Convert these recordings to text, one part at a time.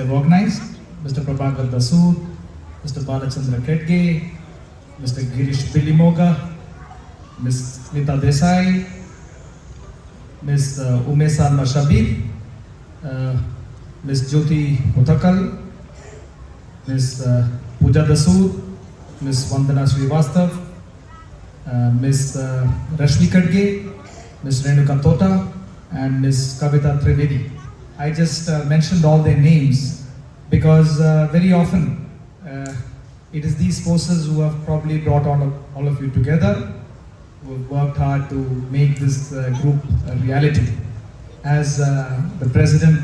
have organized, Mr. Prabhakar Dasood, Mr. Balachandra Kedge, Mr. Girish Bilimoga, Ms. Smita Desai, Ms. Umesa Mashabir, Ms. Jyoti Uthakal, Ms. Pooja Dasood, Ms. Vandana Srivastav, Ms. Rashmi Kadge, Ms. Renuka Tota, and Ms. Kavita Trivedi. I just mentioned all their names because very often it is these forces who have probably brought all of you together, who have worked hard to make this group a reality. As the President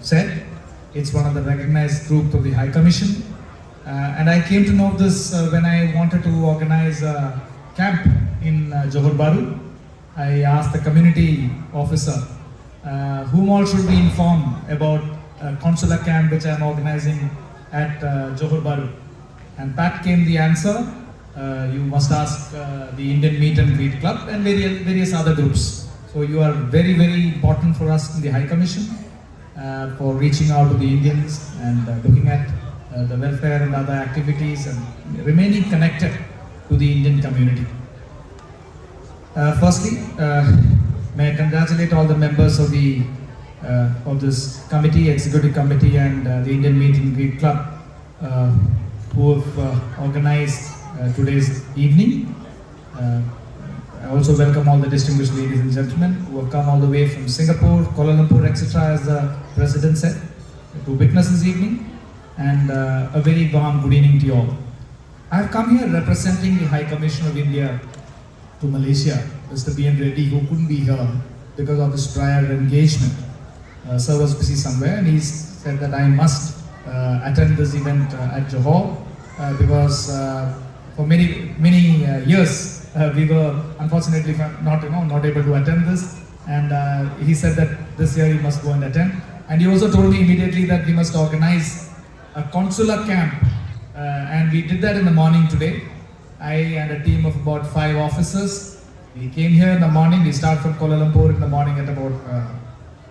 said, it's one of the recognized groups of the High Commission. And I came to know this when I wanted to organize a camp in Johor Bahru. I asked the community officer whom all should we inform about a consular camp which I am organizing at Johor Bahru. And back came the answer, you must ask the Indian Meet and Greet Club and various other groups. So you are very, very important for us in the High Commission for reaching out to the Indians and looking at the welfare and other activities and remaining connected to the Indian community. Firstly, may I congratulate all the members of this committee, executive committee, and the Indian Meet and Greet Club who have organized today's evening. I also welcome all the distinguished ladies and gentlemen who have come all the way from Singapore, Kuala Lumpur, etc., as the President said, to witness this evening. And a very warm good evening to you all. I have come here representing the High Commissioner of India to Malaysia, Mr. B.N. Reddy, who couldn't be here because of his prior engagement. Sir was busy somewhere, and he said that I must attend this event at Johor because for many years we were unfortunately not able to attend this, and he said that this year he must go and attend. And he also told me immediately that we must organize a consular camp, and we did that in the morning today. I and a team of about 5 officers, we came here in the morning. We start from Kuala Lumpur in the morning at about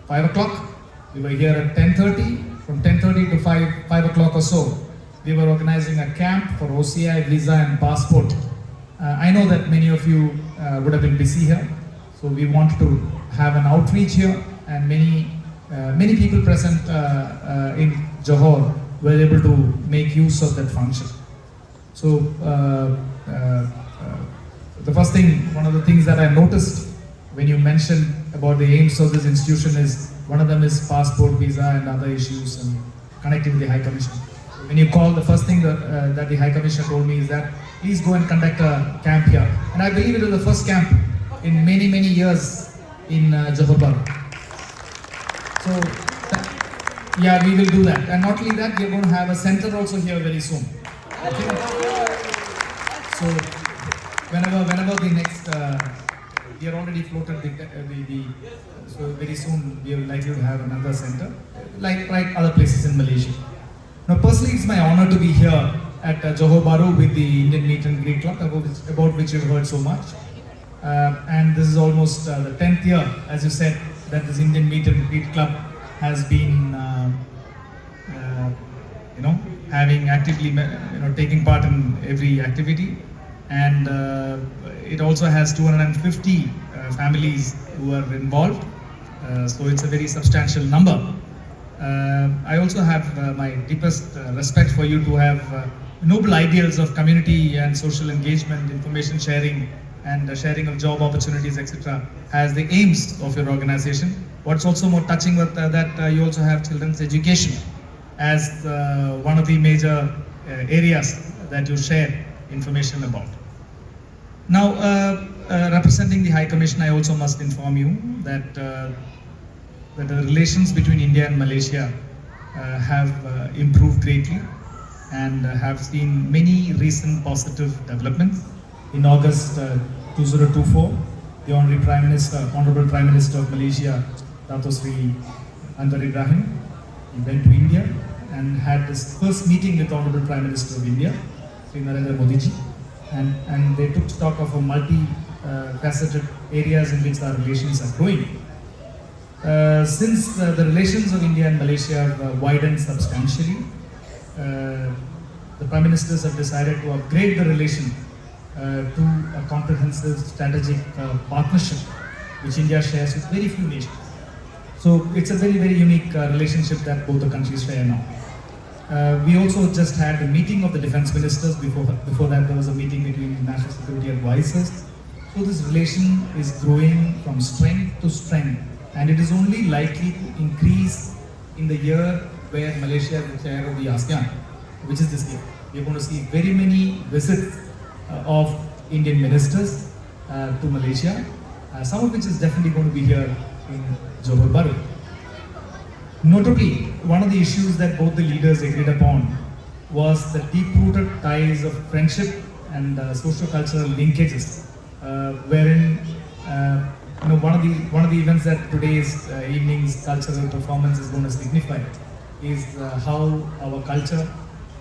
5 o'clock. We were here at 10:30. From 10:30 to 5 o'clock or so, we were organizing a camp for OCI, visa and passport. I know that many of you would have been busy here, so we wanted to have an outreach here, and many people present in Johor were able to make use of that function. So the first thing, one of the things that I noticed when you mentioned about the aims of this institution is, one of them is passport, visa and other issues and connecting with the High Commission. So when you call, the first thing that the High Commission told me is that please go and conduct a camp here. And I believe it is the first camp in many years in Johor Bahru. So yeah, we will do that. And not only that, we are going to have a center also here very soon. Okay? So whenever the next, we are already floated so very soon we are likely to have another center, like other places in Malaysia. Now personally, it's my honor to be here at Johor Bahru with the Indian Meet and Greet Club, about which you've heard so much. And this is almost the 10th year, as you said, that this Indian Meet and Greet Club has been having actively taking part in every activity, and it also has 250 families who are involved, so it's a very substantial number. I also have my deepest respect for you to have noble ideals of community and social engagement, information sharing and sharing of job opportunities, etc. as the aims of your organization. What's also more touching with that you also have children's education as one of the major areas that you share information about. Now, representing the High Commission, I also must inform you that the relations between India and Malaysia have improved greatly and have seen many recent positive developments. In August 2024, the Honorable Prime Minister of Malaysia, Dato Sri Anwar Ibrahim, he went to India and had his first meeting with Honorable Prime Minister of India, Sri Narendra Modi ji, and they took stock of a multi-faceted areas in which our relations are growing. Since the relations of India and Malaysia have widened substantially, the Prime Ministers have decided to upgrade the relation to a comprehensive strategic partnership which India shares with very few nations. So it's a very, very unique relationship that both the countries share now. We also just had a meeting of the defense ministers. Before that, there was a meeting between the national security advisors. So this relation is growing from strength to strength, and it is only likely to increase in the year where Malaysia is the chair of the ASEAN, which is this year. We are going to see very many visits of Indian ministers to Malaysia, some of which is definitely going to be here in Johor Bahru. Notably, one of the issues that both the leaders agreed upon was the deep-rooted ties of friendship and socio-cultural linkages, wherein one of the events that today's evening's cultural performance is going to signify is how our culture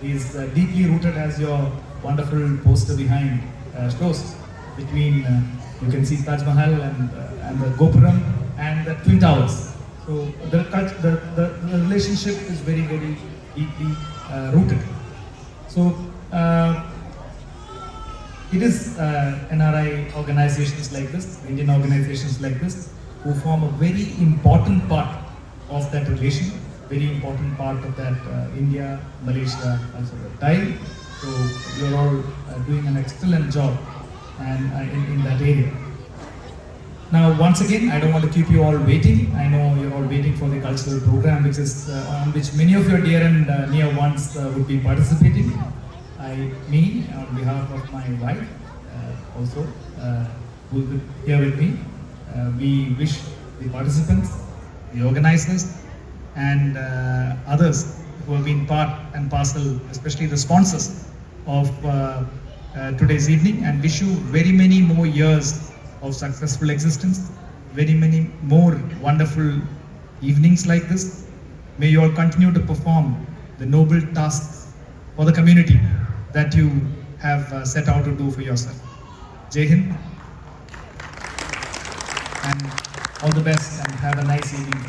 is deeply rooted, as your wonderful poster behind shows, between you can see Taj Mahal and the Gopuram and the Twin Towers. So the relationship is very, very deeply rooted. So it is NRI organizations like this, Indian organizations like this, who form a very important part of that relation, very important part of that India-Malaysia cultural tie. So you're all doing an excellent job and in that area. Now, once again, I don't want to keep you all waiting. I know you're all waiting for the cultural program, which is on which many of your dear and near ones would be participating. Me, on behalf of my wife, also, who will be here with me, we wish the participants, the organizers, and others who have been part and parcel, especially the sponsors of today's evening, and wish you very many more years of successful existence, very many more wonderful evenings like this. May you all continue to perform the noble tasks for the community that you have set out to do for yourself. Jai Hind, and all the best, and have a nice evening.